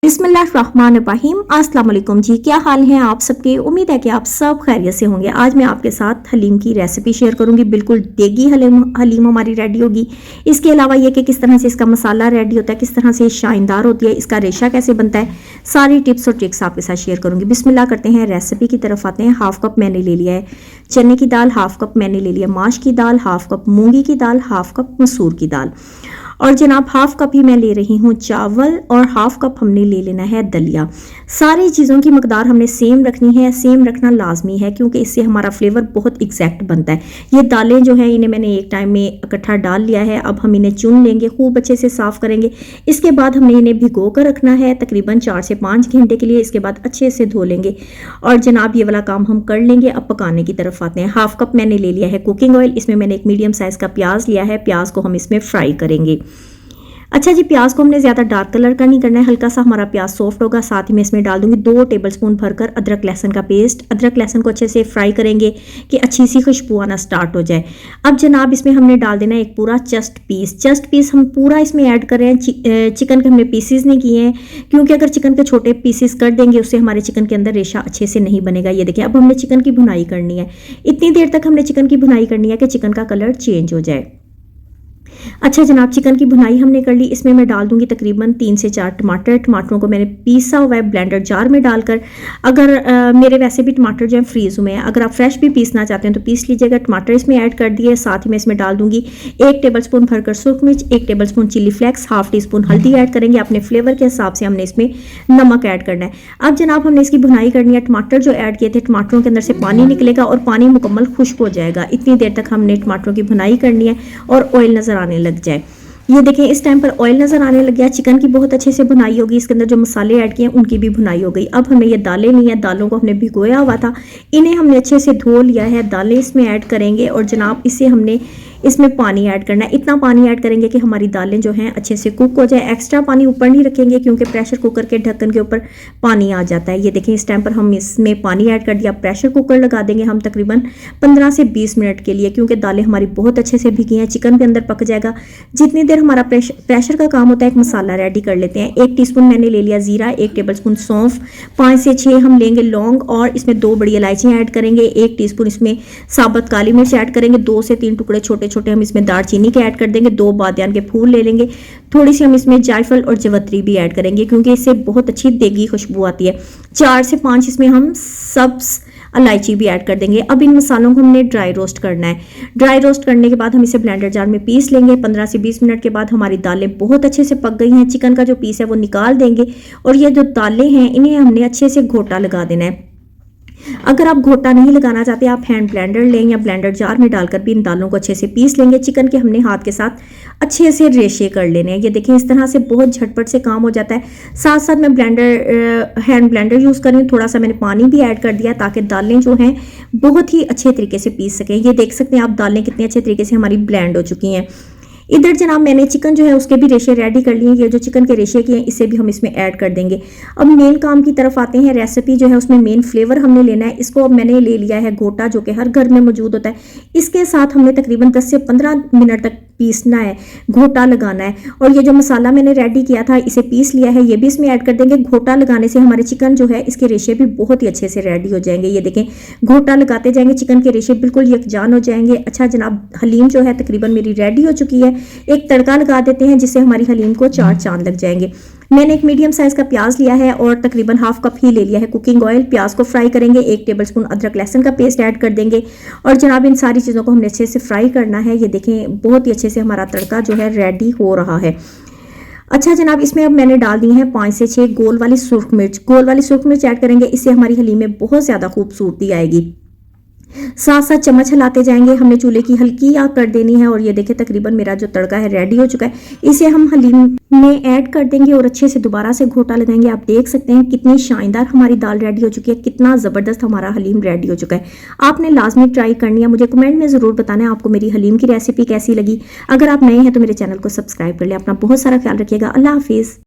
बिस्मिल्लाहिर्रहमानिर्रहीम। अस्सलाम वालेकुम जी, क्या हाल है आप सबके। उम्मीद है कि आप सब खैरियत से होंगे। आज मैं आपके साथ हलीम की रेसिपी शेयर करूंगी। बिल्कुल देगी हलीम हमारी रेडी होगी। इसके अलावा ये कि किस तरह से इसका मसाला रेडी होता है, किस तरह से शानदार होती है, इसका रेशा कैसे बनता है, सारी टिप्स और ट्रिक्स आपके साथ शेयर करूंगी। बिस्मिल्लाह करते हैं, रेसिपी की तरफ आते हैं। हाफ कप मैंने ले लिया है चने की दाल, हाफ कप मैंने ले लिया माश की दाल, हाफ कप मूंगी की दाल, हाफ कप मसूर की दाल, और जनाब हाफ कप ही मैं ले रही हूँ चावल, और हाफ कप हमने ले लेना है दलिया। सारी चीज़ों की मकदार हमने सेम रखनी है, सेम रखना लाजमी है, क्योंकि इससे हमारा फ्लेवर बहुत एग्जैक्ट बनता है। ये दालें जो हैं इन्हें मैंने एक टाइम में इकट्ठा डाल लिया है। अब हम इन्हें चुन लेंगे, खूब अच्छे से साफ़ करेंगे। इसके बाद हमने इन्हें भिगो कर रखना है तकरीबन 4 से 5 घंटे के लिए। इसके बाद अच्छे से धो लेंगे और जनाब ये वाला काम हम कर लेंगे। अब पकाने की तरफ आते हैं। हाफ कप मैंने ले लिया है कुकिंग ऑयल। इसमें मैंने एक मीडियम साइज़ का प्याज लिया है। प्याज को हम इसमें फ्राई करेंगे। अच्छा जी, प्याज को हमने ज़्यादा डार्क कलर का नहीं करना है, हल्का सा हमारा प्याज सॉफ्ट होगा। साथ ही मैं इसमें डाल दूंगी 2 टेबलस्पून भरकर अदरक लहसुन का पेस्ट। अदरक लहसुन को अच्छे से फ्राई करेंगे कि अच्छी सी खुशबू आना स्टार्ट हो जाए। अब जनाब इसमें हमने डाल देना है एक पूरा चस्ट पीस हम पूरा इसमें ऐड कर रहे हैं। चिकन के हमने पीसेस नहीं किए हैं, क्योंकि अगर चिकन के छोटे पीसेस कर देंगे उससे हमारे चिकन के अंदर रेशा अच्छे से नहीं बनेगा। ये देखिए, अब हमने चिकन की भुनाई करनी है। इतनी देर तक हमने चिकन की भुनाई करनी है कि चिकन का कलर चेंज हो जाए। अच्छा जनाब, चिकन की भुनाई हमने कर ली। इसमें मैं डाल दूंगी तकरीबन 3 से 4 टमाटर। टमाटरों को मैंने पीसा हुआ है ब्लेंडर जार में डालकर। अगर मेरे वैसे भी टमाटर जो है फ्रीज हुए हैं, अगर आप फ्रेश भी पीसना चाहते हैं तो पीस लीजिएगा। टमाटर इसमें ऐड कर दिए। साथ ही मैं इसमें डाल दूंगी 1 टेबलस्पून भरकर सुरख मिर्च, 1 tablespoon chilli flakes, half teaspoon हल्दी ऐड करेंगे। अपने फ्लेवर के हिसाब से हमने इसमें नमक ऐड करना है। अब जनाब हमने इसकी भुनाई करनी है। टमाटर जो ऐड किए थे, टमाटरों के अंदर से पानी निकलेगा और पानी मुकम्मल खुश्क हो जाएगा। इतनी देर तक हमने टमाटरों की भुनाई करनी है और ऑयल नजर आने लग जाए। ये देखें, इस टाइम पर ऑयल नजर आने लग गया। चिकन की बहुत अच्छे से भुनाई होगी। इसके अंदर जो मसाले ऐड किए हैं उनकी भी भुनाई हो गई। अब हमें ये दालें ली हैं, दालों को हमने भिगोया हुआ था, इन्हें हमने अच्छे से धो लिया है। दालें इसमें ऐड करेंगे और जनाब इससे हमने इसमें पानी ऐड करना है। इतना पानी ऐड करेंगे कि हमारी दालें जो हैं अच्छे से कुक हो जाए। एक्स्ट्रा पानी ऊपर नहीं रखेंगे, क्योंकि प्रेशर कुकर के ढक्कन के ऊपर पानी आ जाता है। ये देखें, इस टाइम पर हम इसमें पानी ऐड कर दिया। प्रेशर कुकर लगा देंगे हम तकरीबन 15 से 20 मिनट के लिए, क्योंकि दालें हमारी बहुत अच्छे से भिगी हैं। चिकन के अंदर पक जाएगा। जितनी देर हमारा प्रेशर का काम होता है, एक मसाला रेडी कर लेते हैं। 1 टीस्पून मैंने ले लिया जीरा, 1 टेबलस्पून सौंफ, 5 से 6 हम लेंगे लौंग, और इसमें 2 बड़ी इलायचियाँ ऐड करेंगे। 1 टीस्पून इसमें साबुत काली मिर्च ऐड करेंगे। 2 से 3 टुकड़े छोटे छोटे हम इसमें दालचीनी के ऐड कर देंगे। 2 बादियान के फूल ले लेंगे। थोड़ी सी हम इसमें जायफल और जवत्री भी ऐड करेंगे, क्योंकि इससे बहुत अच्छी देगी खुशबू आती है। 4 से 5 इसमें हम सब्ज इलायची भी ऐड कर देंगे। अब इन मसालों को हमने ड्राई रोस्ट करना है। ड्राई रोस्ट करने के बाद हम इसे ब्लेंडर जार में पीस लेंगे। 15 से 20 मिनट के बाद हमारी दालें बहुत अच्छे से पक गई हैं। चिकन का जो पीस है वो निकाल देंगे, और ये जो दालें हैं इन्हें हमने अच्छे से घोटा लगा देना है। अगर आप घोटा नहीं लगाना चाहते, आप हैंड ब्लेंडर लें या ब्लेंडर जार में डालकर भी इन दालों को अच्छे से पीस लेंगे। चिकन के हमने हाथ के साथ अच्छे से रेशे कर लेने हैं। ये देखें, इस तरह से बहुत झटपट से काम हो जाता है। साथ साथ मैं हैंड ब्लेंडर यूज़ कर रही हूँ। थोड़ा सा मैंने पानी भी ऐड कर दिया, ताकि दालें जो हैं बहुत ही अच्छे तरीके से पीस सकें। ये देख सकते हैं आप, दालें कितने अच्छे तरीके से हमारी ब्लेंड हो चुकी हैं। इधर जनाब मैंने चिकन जो है उसके भी रेशे रेडी कर लिए। ये जो चिकन के रेशे किए हैं इसे भी हम इसमें ऐड कर देंगे। अब मेन काम की तरफ आते हैं। रेसिपी जो है उसमें मेन फ्लेवर हमने लेना है। इसको अब मैंने ले लिया है घोटा, जो कि हर घर में मौजूद होता है। इसके साथ हमने तकरीबन 10 से 15 मिनट तक पीसना है, घोटा लगाना है। और ये जो मसाला मैंने रेडी किया था इसे पीस लिया है, ये भी इसमें ऐड कर देंगे। घोटा लगाने से हमारे चिकन जो है इसके रेशे भी बहुत ही अच्छे से रेडी हो जाएंगे। ये देखें, घोटा लगाते जाएंगे, चिकन के रेशे बिल्कुल यकजान हो जाएंगे। अच्छा जनाब, हलीम जो है तकरीबन मेरी रेडी हो चुकी है। एक तड़का लगा देते हैं, जिससे हमारी हलीम को 4 चांद लग जाएंगे। मैंने एक मीडियम साइज का प्याज लिया है और तकरीबन हाफ कप ही ले लिया है कुकिंग ऑयल। प्याज को फ्राई करेंगे। 1 टेबलस्पून अदरक लहसुन का पेस्ट ऐड कर देंगे, और जनाब इन सारी चीज़ों को हमने अच्छे से फ्राई करना है। ये देखें, बहुत ही अच्छे से हमारा तड़का जो है रेडी हो रहा है। अच्छा जनाब, इसमें अब मैंने डाल दी है 5 से 6 गोल वाली सुर्ख मिर्च। गोल वाली सुर्ख मिर्च ऐड करेंगे, इससे हमारी हलीम में बहुत ज़्यादा खूबसूरती आएगी। साथ साथ चम्मच हिलाते जाएंगे। हमने चूल्हे की हल्की आग कर देनी है, और ये देखें तकरीबन मेरा जो तड़का है रेडी हो चुका है। इसे हम हलीम में ऐड कर देंगे और अच्छे से दोबारा से घोटा लगाएंगे। आप देख सकते हैं कितनी शानदार हमारी दाल रेडी हो चुकी है, कितना ज़बरदस्त हमारा हलीम रेडी हो चुका है। आपने लाजमी ट्राई करनी है। मुझे कमेंट में ज़रूर बताना है आपको मेरी हलीम की रेसिपी कैसी लगी। अगर आप नए हैं तो मेरे चैनल को सब्सक्राइब कर लें। अपना बहुत सारा ख्याल रखिएगा। अल्लाह हाफिज़।